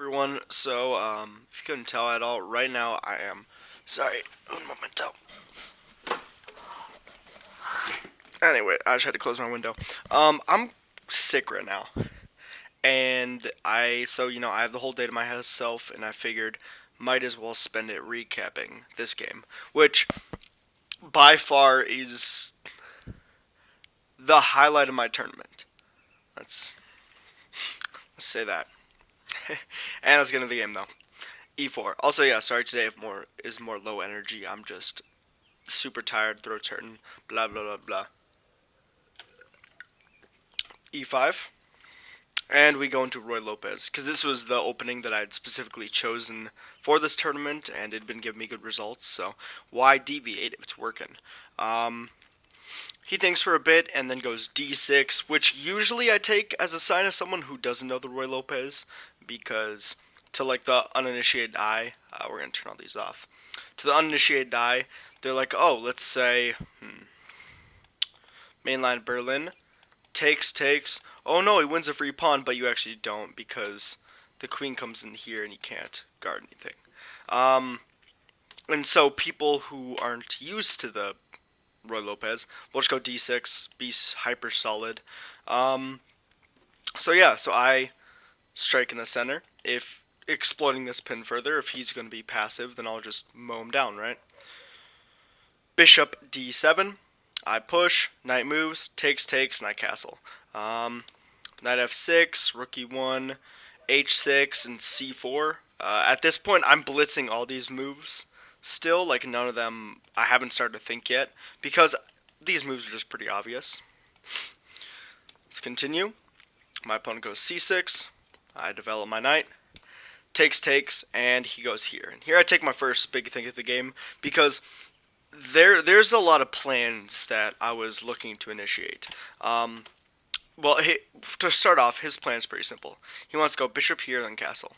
everyone. So, if you couldn't tell at all, right now I am. Sorry, un momento. Anyway, I just had to close my window. I'm sick right now, and I have the whole day to myself, and I figured might as well spend it recapping this game, which by far is the highlight of my tournament. Let's let's say that. And let's get into the game though. E4. Also, yeah, sorry today if more is more low energy. I'm just super tired, throat's hurting, blah blah blah blah. E5, and we go into Roy Lopez because this was the opening that I had specifically chosen for this tournament, and it had been giving me good results. So why deviate if it's working? Um, he thinks for a bit and then goes D6, which usually I take as a sign of someone who doesn't know the Roy Lopez, because to like the uninitiated eye, we're gonna turn all these off. To the uninitiated eye, they're like, oh, let's say mainline Berlin takes. Oh no, he wins a free pawn, but you actually don't because the queen comes in here and he can't guard anything. Um, and so people who aren't used to the Roy Lopez will just go d6, be hyper solid. Um, so I strike in the center. If exploiting this pin further, if he's going to be passive, then I'll just mow him down, right? Bishop d7. I push, knight moves, takes, and I castle. Knight f6, rook e1, h6, and c4. At this point, I'm blitzing all these moves still. Like, none of them I haven't started to think yet, because these moves are just pretty obvious. Let's continue. My opponent goes c6. I develop my knight. Takes, and he goes here. And here I take my first big thing of the game, because there's a lot of plans that I was looking to initiate. To start off, his plan is pretty simple. He wants to go bishop here, then castle.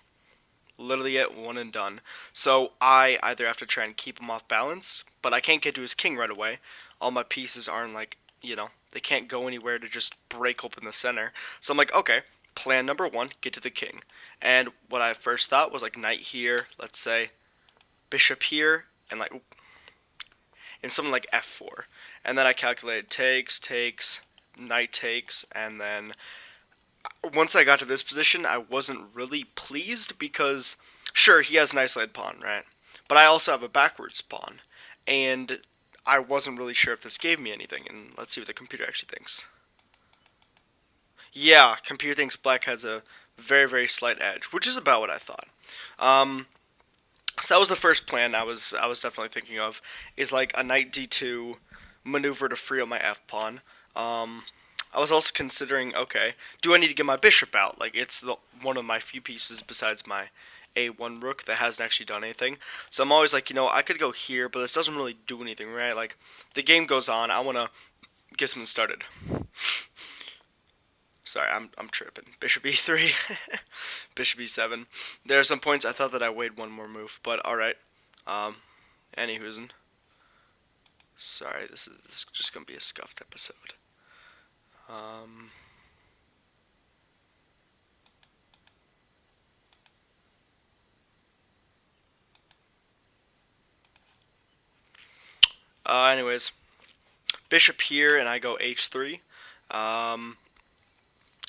Literally it, one and done. So I either have to try and keep him off balance, but I can't get to his king right away. All my pieces aren't they can't go anywhere to just break open the center. So I'm like, okay, plan number one, get to the king. And what I first thought was like knight here, let's say, bishop here, and something like f4. And then I calculated takes, knight takes, and then once I got to this position, I wasn't really pleased because, sure, he has a nice led pawn, right? But I also have a backwards pawn, and I wasn't really sure if this gave me anything, and let's see what the computer actually thinks. Yeah, computer thinks black has a very, very slight edge, which is about what I thought. So that was the first plan I was definitely thinking of, is like a knight d2 maneuver to free up my f-pawn. I was also considering, okay, do I need to get my bishop out? Like, it's one of my few pieces besides my a1 rook that hasn't actually done anything. So I'm always like, I could go here, but this doesn't really do anything, right? Like, the game goes on. I want to get something started. Sorry, I'm tripping. Bishop e3, bishop e7. There are some points I thought that I weighed one more move, but alright. Anywho's. Sorry, this is just going to be a scuffed episode. Anyways, bishop here, and I go h3.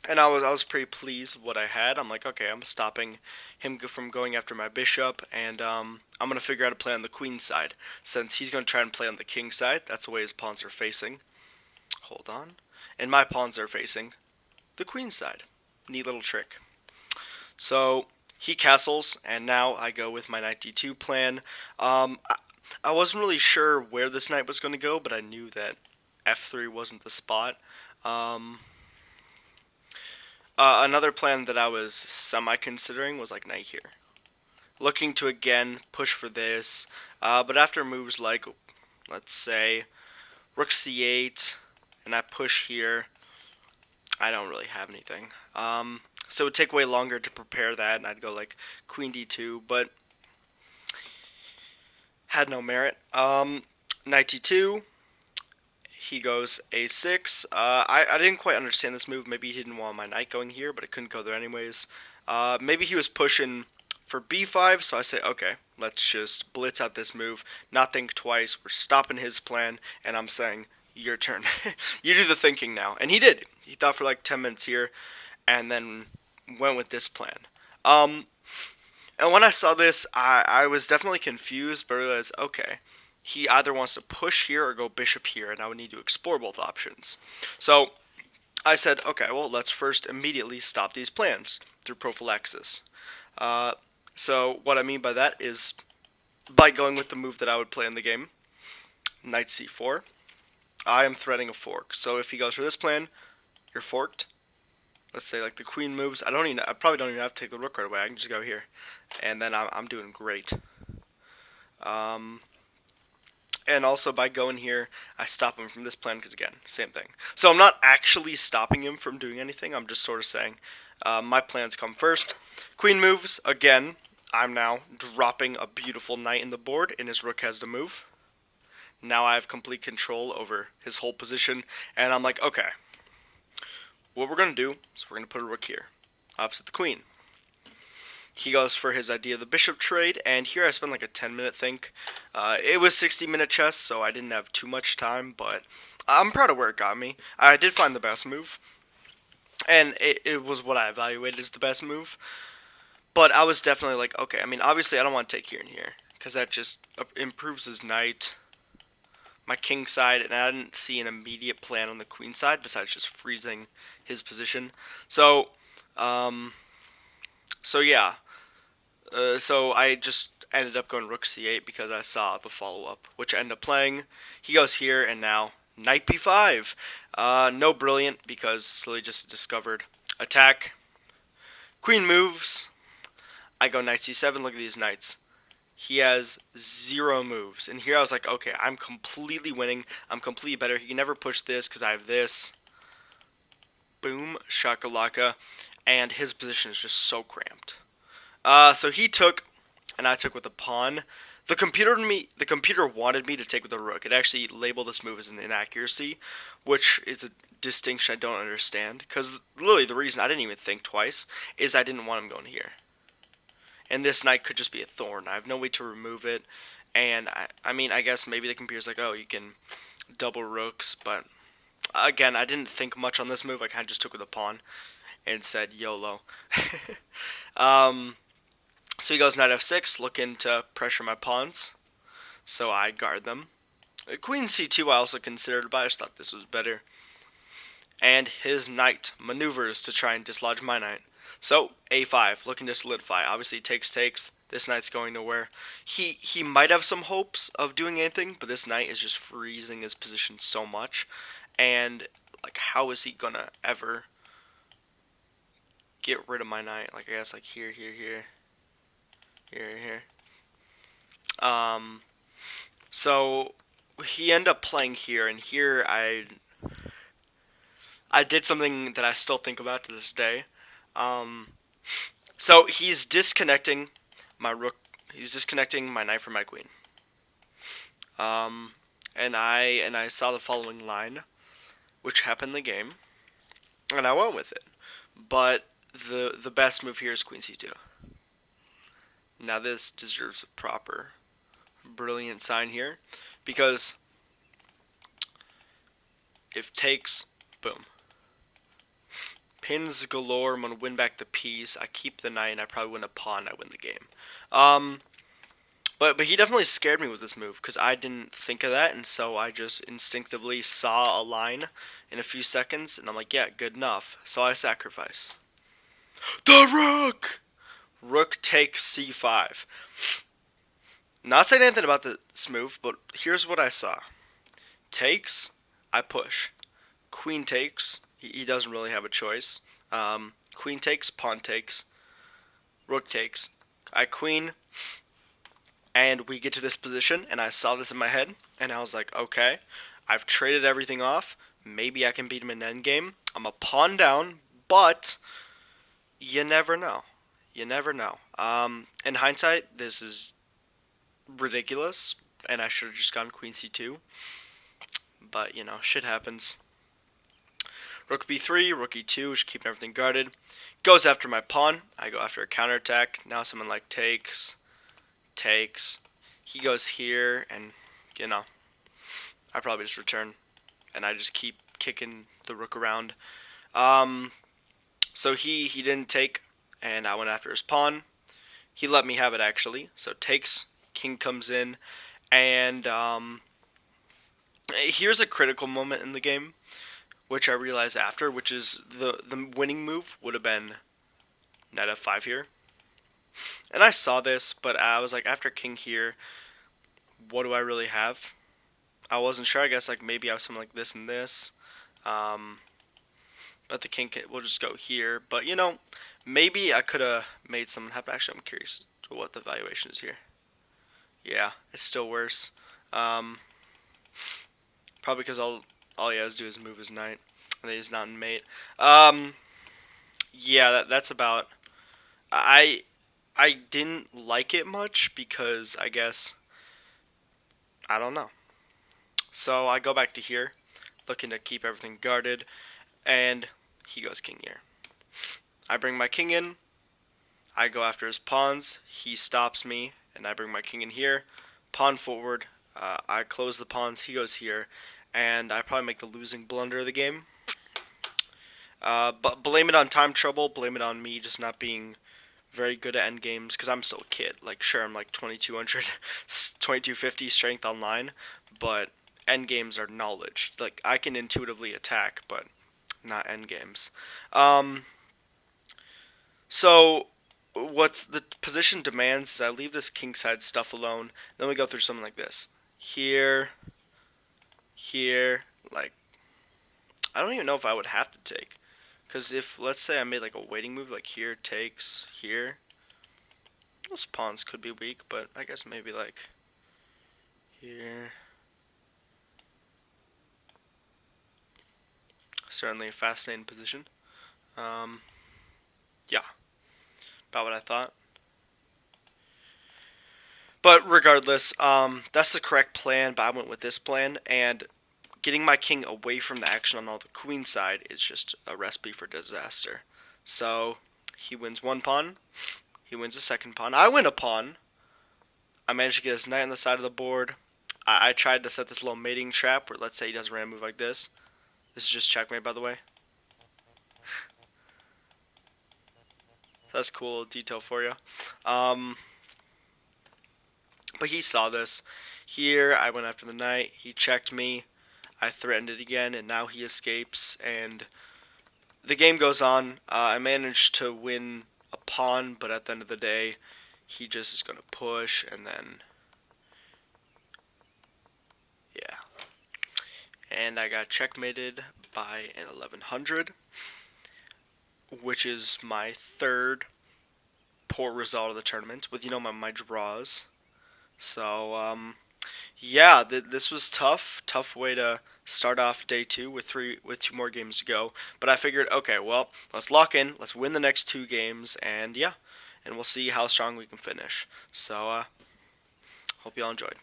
And I was pretty pleased with what I had. I'm like, okay, I'm stopping him from going after my bishop, and I'm gonna figure out a play on the queen side, since he's gonna try and play on the king side. That's the way his pawns are facing. Hold on, and my pawns are facing the queen side. Neat little trick. So he castles, and now I go with my knight d2 plan. I wasn't really sure where this knight was going to go, but I knew that f3 wasn't the spot. Another plan that I was semi-considering was like knight here. Looking to again push for this, but after moves like, let's say, rook c8, and I push here, I don't really have anything. So it would take way longer to prepare that, and I'd go like queen d2, but had no merit. Knight d2, he goes a6. I didn't quite understand this move. Maybe he didn't want my knight going here, but it couldn't go there anyways. Maybe he was pushing for b5, so I say, okay, let's just blitz out this move, not think twice. We're stopping his plan, and I'm saying, your turn. You do the thinking now. And he did. He thought for like 10 minutes here, and then went with this plan. Um, and when I saw this, I was definitely confused, but I realized, okay, he either wants to push here or go bishop here, and I would need to explore both options. So I said, okay, well, let's first immediately stop these plans through prophylaxis. Uh, so what I mean by that is by going with the move that I would play in the game, knight c4, I am threatening a fork. So if he goes for this plan, you're forked. Let's say like the queen moves. I probably don't even have to take the rook right away. I can just go here, and then I'm doing great. And also by going here, I stop him from this plan because again, same thing. So I'm not actually stopping him from doing anything. I'm just sort of saying my plans come first. Queen moves again. I'm now dropping a beautiful knight in the board, and his rook has to move. Now I have complete control over his whole position, and I'm like, okay, what we're going to do is we're going to put a rook here, opposite the queen. He goes for his idea of the bishop trade, and here I spent like a 10-minute think. It was 60-minute chess, so I didn't have too much time, but I'm proud of where it got me. I did find the best move, and it was what I evaluated as the best move. But I was definitely like, okay, I mean, obviously I don't want to take here and here, because that just improves his knight, my king side, and I didn't see an immediate plan on the queen side besides just freezing his position. So yeah. So I just ended up going rook c8 because I saw the follow-up, which I ended up playing. He goes here, and now knight b5. No brilliant, because slowly just discovered attack. Queen moves. I go knight c7. Look at these knights. He has 0 moves. And here I was like, okay, I'm completely winning. I'm completely better. He can never push this because I have this. Boom. Shakalaka. And his position is just so cramped. So he took, and I took with a pawn. The computer wanted me to take with a rook. It actually labeled this move as an inaccuracy, which is a distinction I don't understand. Because literally the reason I didn't even think twice is I didn't want him going here. And this knight could just be a thorn. I have no way to remove it. And I mean, I guess maybe the computer's like, oh, you can double rooks. But again, I didn't think much on this move. I kind of just took with a pawn and said YOLO. So he goes knight f6, looking to pressure my pawns. So I guard them. Queen c2 I also considered, but I just thought this was better. And his knight maneuvers to try and dislodge my knight. So a5, looking to solidify. Obviously takes. This knight's going nowhere. He might have some hopes of doing anything, but this knight is just freezing his position so much. And like, how is he gonna ever get rid of my knight? Like, I guess like here. So he ended up playing here, and here I did something that I still think about to this day. So he's disconnecting my rook. He's disconnecting my knight from my queen. And I saw the following line, which happened in the game, and I went with it. But the best move here is queen c2. Now this deserves a proper, brilliant sign here, because if takes, boom. Pins galore, I'm going to win back the piece. I keep the knight, and I probably win a pawn, I win the game. But he definitely scared me with this move, because I didn't think of that, and so I just instinctively saw a line in a few seconds, and I'm like, yeah, good enough. So I sacrifice. The rook! Rook takes c5. Not saying anything about this move, but here's what I saw. Takes, I push. Queen takes, he doesn't really have a choice. Queen takes, pawn takes. Rook takes. I queen, and we get to this position, and I saw this in my head, and I was like, okay, I've traded everything off. Maybe I can beat him in endgame. I'm a pawn down, but you never know. You never know. In hindsight, this is ridiculous, and I should have just gone queen c2. But, you know, shit happens. Rook b3, rook e2, just keeping everything guarded. Goes after my pawn. I go after a counterattack. Now someone like takes. He goes here, and you know, I probably just return, and I just keep kicking the rook around. So he didn't take, and I went after his pawn. He let me have it actually. So takes, king comes in, and here's a critical moment in the game, which I realized after, which is the winning move would have been knight f5 here. And I saw this, but I was like, after king here, what do I really have? I wasn't sure. I guess like maybe I have something like this and this. But the king will just go here. But you know, maybe I could have made something happen. Actually, I'm curious to what the valuation is here. Yeah, it's still worse. Probably because all he has to do is move his knight, and he's not in mate. Yeah, that's about. I didn't like it much because I guess I don't know. So I go back to here, looking to keep everything guarded, and he goes king here. I bring my king in. I go after his pawns. He stops me, and I bring my king in here. Pawn forward. I close the pawns. He goes here, and I probably make the losing blunder of the game. But blame it on time trouble. Blame it on me just not being very good at end games because I'm still a kid. Like, sure, I'm like 2200, 2250 strength online, but end games are knowledge. Like, I can intuitively attack, but not end games. So what the position demands is I leave this kingside stuff alone. Then we go through something like this. Here, like, I don't even know if I would have to take. Because if, let's say I made like a waiting move, like here, takes, here. Those pawns could be weak, but I guess maybe like here. Certainly a fascinating position. Yeah, about what I thought. But regardless, that's the correct plan, but I went with this plan, and getting my king away from the action on all the queen side is just a recipe for disaster. So, he wins one pawn, he wins a second pawn. I win a pawn. I managed to get his knight on the side of the board. I tried to set this little mating trap where, let's say he does a random move like this. This is just checkmate, by the way. That's a cool detail for you. But he saw this. Here, I went after the knight. He checked me. I threatened it again, and now he escapes. And the game goes on. I managed to win a pawn, but at the end of the day, he just is going to push, and then, yeah. And I got checkmated by an 1100, which is my third poor result of the tournament, with, you know, my draws. So, yeah, this was tough way to start off day two with two more games to go. But I figured, okay, well, let's lock in, let's win the next two games, and yeah, and we'll see how strong we can finish. So, hope y'all enjoyed.